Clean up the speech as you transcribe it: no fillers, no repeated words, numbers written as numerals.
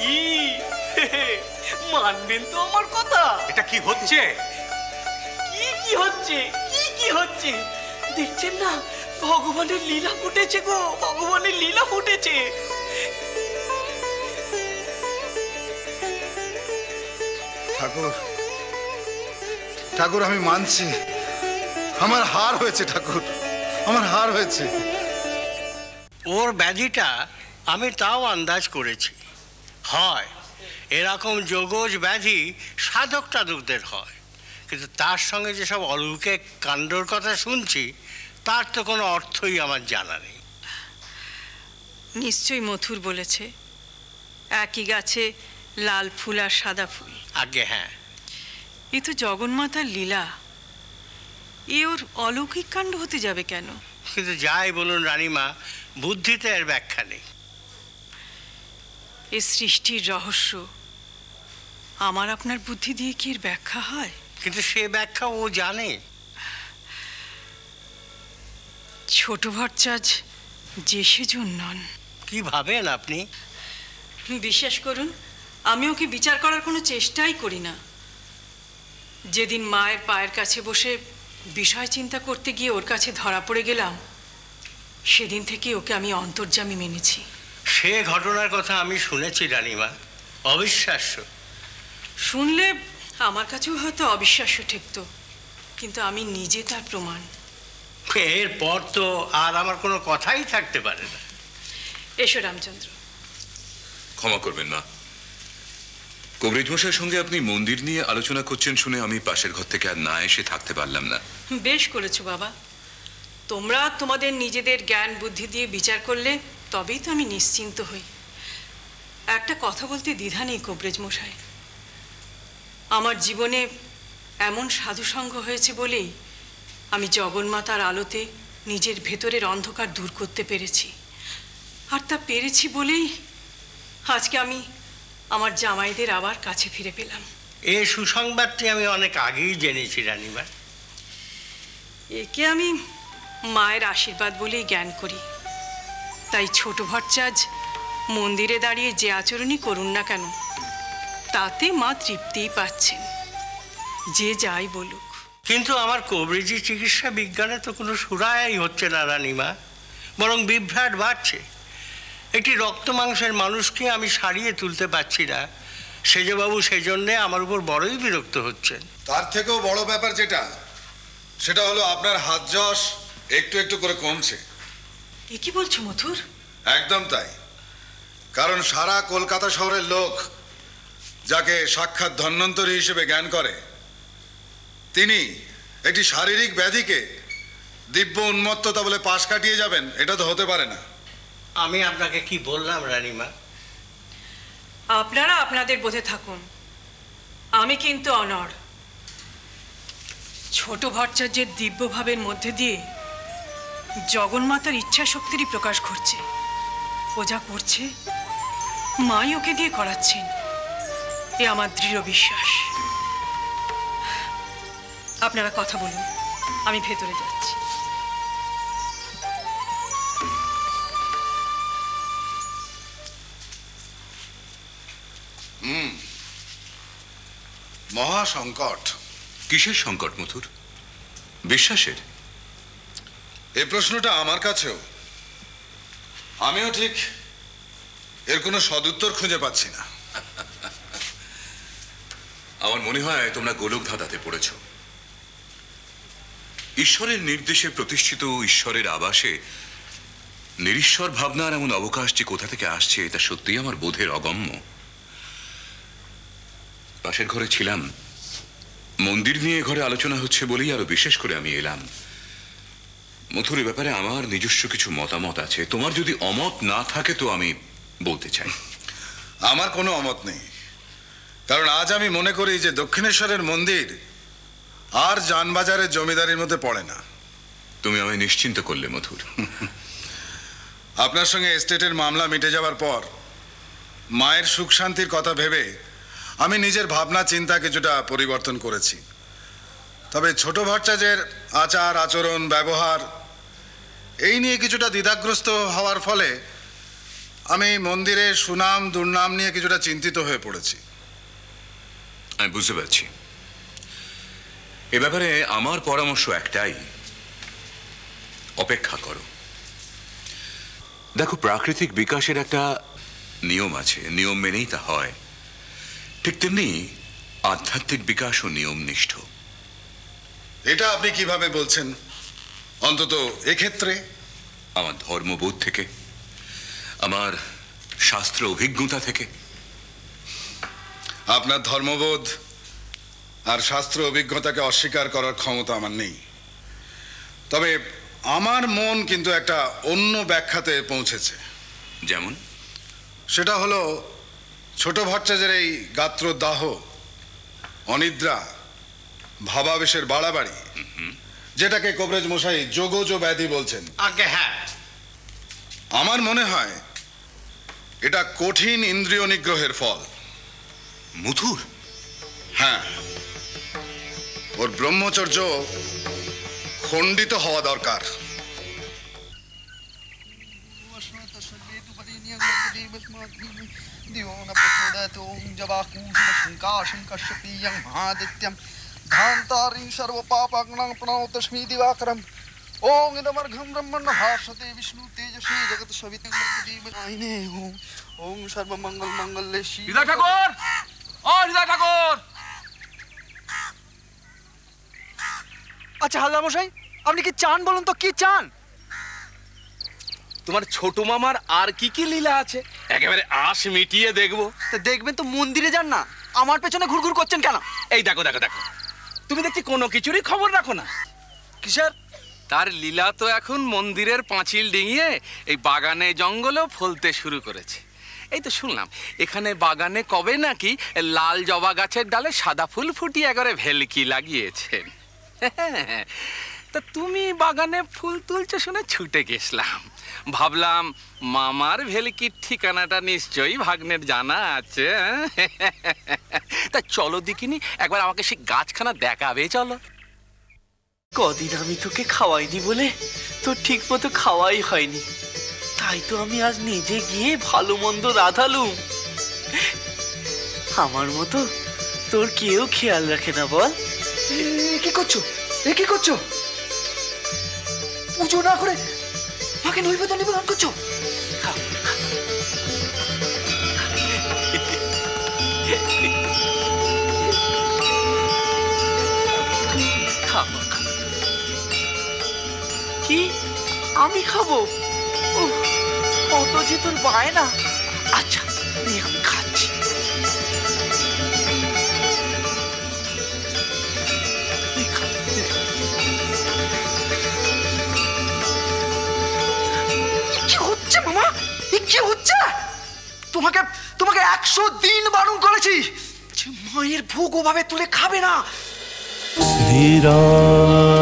কি মানবেন তো আমার কথা? এটা কি হচ্ছে? কি হচ্ছে? কি হচ্ছে দেখছেন না? ভগবানের লীলা ফুটেছে গো, ভগবানের লীলা ফুটেছে। ঠাকুর, ঠাকুর আমি মানছি, আমার হার হয়েছে ঠাকুর, আমার হার হয়েছে। ওর ব্যাধিটা আমি তাও আন্দাজ করেছি। হয় এরকম যোগজ ব্যাধি সাধক টাধকদের হয়, কিন্তু তার সঙ্গে যেসব অলৌকিক কাণ্ডর কথা শুনছি তার তো কোনো অর্থই আমার জানা নেই। নিশ্চয়ই মথুর বলেছে একই গাছে লাল ফুল আর সাদা ফুল। আগে হ্যাঁ, এ তো জগন্মাতার লীলা, এ ওর অলৌকিক কাণ্ড হতে যাবে কেন? কিন্তু যাই বলুন রানীমা, বুদ্ধিতে এর ব্যাখ্যা নেই। এ সৃষ্টির রহস্য আমার আপনার বুদ্ধি দিয়ে কি এর ব্যাখ্যা হয়? কিন্তু সে ব্যাখ্যা ও জানে। ছোট ভট্টাচ যে সেজন নন। কি ভাবেন আপনি? বিশ্বাস করুন, আমি ওকে বিচার করার কোনো চেষ্টাই করি না। যেদিন মায়ের পায়ের কাছে বসে বিষয় চিন্তা করতে গিয়ে ওর কাছে ধরা পড়ে গেলাম, সেদিন থেকে ওকে আমি অন্তর্যামী মেনেছি। সে ঘটনার কথা আমি শুনেছি রানীমা, অবিশ্বাস্য। শুনলে আমার কাছেও হয়তো অবিশ্বাস্য ঠেকতো, কিন্তু আমি নিজে তার প্রমাণ। এরপর তো আর আমার কোনো কথাই থাকতে পারে না। এসো রামচন্দ্র। ক্ষমা করবেন মা, কবরেজ মশাইয়ের সঙ্গে আপনি মন্দির নিয়ে আলোচনা করছেন শুনে আমি পাশের ঘর থেকে আর না এসে থাকতে পারলাম না। বেশ করেছো বাবা, তোমরা তোমাদের নিজেদের জ্ঞান বুদ্ধি দিয়ে বিচার করলে তবেই তো আমি নিশ্চিন্ত হই। একটা কথা বলতে দ্বিধা নেই কবরেজ মশাই, আমার জীবনে এমন সাধুসঙ্গ হয়েছে বলেই আমি জগন্মাতার আলোতে নিজের ভেতরের অন্ধকার দূর করতে পেরেছি। আর তা পেরেছি বলেই আজকে আমি আমার জামাইদের আবার কাছে ফিরে পেলাম। এই সুসংবাদটি আমি অনেক আগেই জেনেছি রানীমা। একে আমি মায়ের আশীর্বাদ বলেই জ্ঞান করি। তাই ছোট ভট্টাচ মন্দিরে দাঁড়িয়ে যে আচরণই করুন না কেন, তাতে মা তৃপ্তিই পাচ্ছেন, যে যাই বলুক। কিন্তু আমার কবরেজি চিকিৎসা বিজ্ঞানে তো কোনো সুরাই হচ্ছে না রানীমা, বরং বিভ্রাট বাড়ছে। একটি রক্ত মাংসের মানুষকে আমি সারিয়ে তুলতে পারছি না। সেজবাবু সেজন্যে আমার উপর বড়ই বিরক্ত হচ্ছেন। তার থেকেও বড় ব্যাপার যেটা, সেটা হলো আপনার হাত যশ একটু একটু করে কমছে। এ কি বলছো মথুর? একদম তাই। কারণ সারা কলকাতা শহরের লোক যাকে সাক্ষাৎ ধন্বন্তরী হিসেবে জ্ঞান করে, তিনি একটি শারীরিক ব্যাধিকে দিব্য উন্মত্ততা বলে পাশ কাটিয়ে যাবেন, এটা তো হতে পারে না। আমি আপনাকে কি বললাম রানীমা? আপনারা আপনাদের বোধে থাকুন, আমি কিন্তু অনড়। ছোট ভট্টাচার্যের দিব্যভাবের মধ্যে দিয়ে জগন্মাতার ইচ্ছা শক্তিরই প্রকাশ ঘটছে। ও যা করছে মাই ওকে দিয়ে করাচ্ছেন, এ আমার দৃঢ় বিশ্বাস। আপনারা কথা বলুন, আমি ভেতরে যাচ্ছি। মহা সংকট। কিসের সংকট মথুর? বিশ্বাসের? এ প্রশ্নটা আমার কাছেও, আমিও ঠিক এর কোনো সদুত্তর খুঁজে পাচ্ছি না। আমার মনে হয় তোমরা গোলক ধাঁধাতে পড়েছ। ঈশ্বরের নির্দেশে প্রতিষ্ঠিত ঈশ্বরের আবাসে নিরীশ্বর ভাবনার এমন অবকাশ যে কোথা থেকে আসছে এটা সত্যিই আমার বোধের অগম্য। পাশের ঘরে ছিলাম, মন্দির নিয়ে ঘরে আলোচনা হচ্ছে বলেই আরো বিশেষ করে আমি এলাম। মথুর, এ ব্যাপারে আমার নিজস্ব কিছু মতামত আছে। তোমার যদি অমত না থাকে তো আমি বলতে চাই। আমার কোনো অমত নেই, কারণ আজ আমি মনে করি যে দক্ষিণেশ্বরের মন্দির আর জানবাজারের জমিদারির মধ্যে পড়ে না। তুমি আমায় নিশ্চিন্ত করলে মথুর। আপনার সঙ্গে এস্টেটের মামলা মিটে যাওয়ার পর মায়ের সুখ শান্তির কথা ভেবে আমি নিজের ভাবনা চিন্তা কিছুটা পরিবর্তন করেছি। তবে ছোট ভট্টাচার্যের আচার আচরণ ব্যবহার এই নিয়ে কিছুটা দ্বিধাগ্রস্ত হওয়ার ফলে আমি মন্দিরের সুনাম দুর্নাম নিয়ে কিছুটা চিন্তিত হয়ে পড়েছি। আমি বুঝতে পারছি। এ ব্যাপারে আমার পরামর্শ একটাই, অপেক্ষা করো। দেখো, প্রাকৃতিক বিকাশের একটা নিয়ম আছে, নিয়ম মেনেই তা হয়। ঠিক তেমনি আধ্যাত্মিক বিকাশও নিয়মনিষ্ঠ। এটা আপনি কিভাবে বলছেন? অন্তত এক্ষেত্রে আমার ধর্মবোধ থেকে, আমার শাস্ত্র অভিজ্ঞতা থেকে। আপনার ধর্মবোধ আর শাস্ত্র অভিজ্ঞতাকে অস্বীকার করার ক্ষমতা আমার নেই। তবে আমার মন কিন্তু একটা অন্য ব্যাখ্যাতে পৌঁছেছে। যেমন? সেটা হলো ছোট ভট্টাচার্যের এই গাত্রদাহ, অনিদ্রা, ভাবাবেশের বাড়াবাড়ি, যেটাকে কবরেজ মশাই যোগজ ব্যাধি বলছেন। আগে হ্যাঁ, আমার মনে হয় এটা কঠিন ইন্দ্রিয় নিগ্রহের ফল। মধুর? হ্যাঁ, ওর ব্রহ্মচর্য খণ্ডিত হওয়া দরকার। धान्तारिं सर्वपापाग्नां प्रणतस्मि दिवाकरम् ओं इदमर्घं ब्रह्मण्य भाषते विष्णु तेजस्वी जगत सवितुर्मदिनायिने ओं सर्वमंगल मंगल्ये शिवे। হৃদয় ঠাকুর, ও হৃদয় ঠাকুর। আচ্ছা হালদার মশাই, আপনি কি চান বলুন তো, কি চান? তোমার ছোট মামার আর কি কি লীলা আছে একেবারে আশ মিটিয়ে দেখবো। তা দেখবেন তো মন্দিরে যান না, আমার পেছনে ঘুরঘুর করছেন কেন? এই দেখো দেখো দেখো, তুমি দেখছি কোনো কিছুরই খবর রাখো না। কিসের? তার লীলা তো এখন মন্দিরের পাঁচিল ডিঙিয়ে এই বাগানে জঙ্গলেও ফলতে শুরু করেছে। এই তো শুনলাম এখানে বাগানে কবে নাকি লাল জবা গাছের ডালে সাদা ফুল ফুটিয়ে একবারে ভেলকি লাগিয়েছেন। তা তুমি বাগানে ফুল তুলছো শুনে ছুটে গেছলাম, ভাবলাম মামার ভেলকির ঠিকানাটা নিশ্চয়ই ভাগ্নের জানা আছে। তা চলো দেখিনি, একবার আমাকে সেই গাছখানা দেখাবে, চলো। কদিন আমি তোকে খাওয়াইনি বলে তোর ঠিক মতো খাওয়াই হয়নি, তাই তো আমি আজ নিজে গিয়ে ভালো মন্দ রাঁধালুম। আমার মতো তোর কেউ খেয়াল রাখে না বল। কি করছো? কি করছো? পুজো না করে মাকে নৈবেদ্য নিবেদন করছো? কি আমি খাবো? কত যে তোর বায়না। আচ্ছা আমি খাচ্ছি। কি হচ্ছে মামা? কি হচ্ছে? তোমাকে 100 দিন বারণ করেছি যে মায়ের ভোগ ওভাবে তুলে খাবে না। শ্রীরাম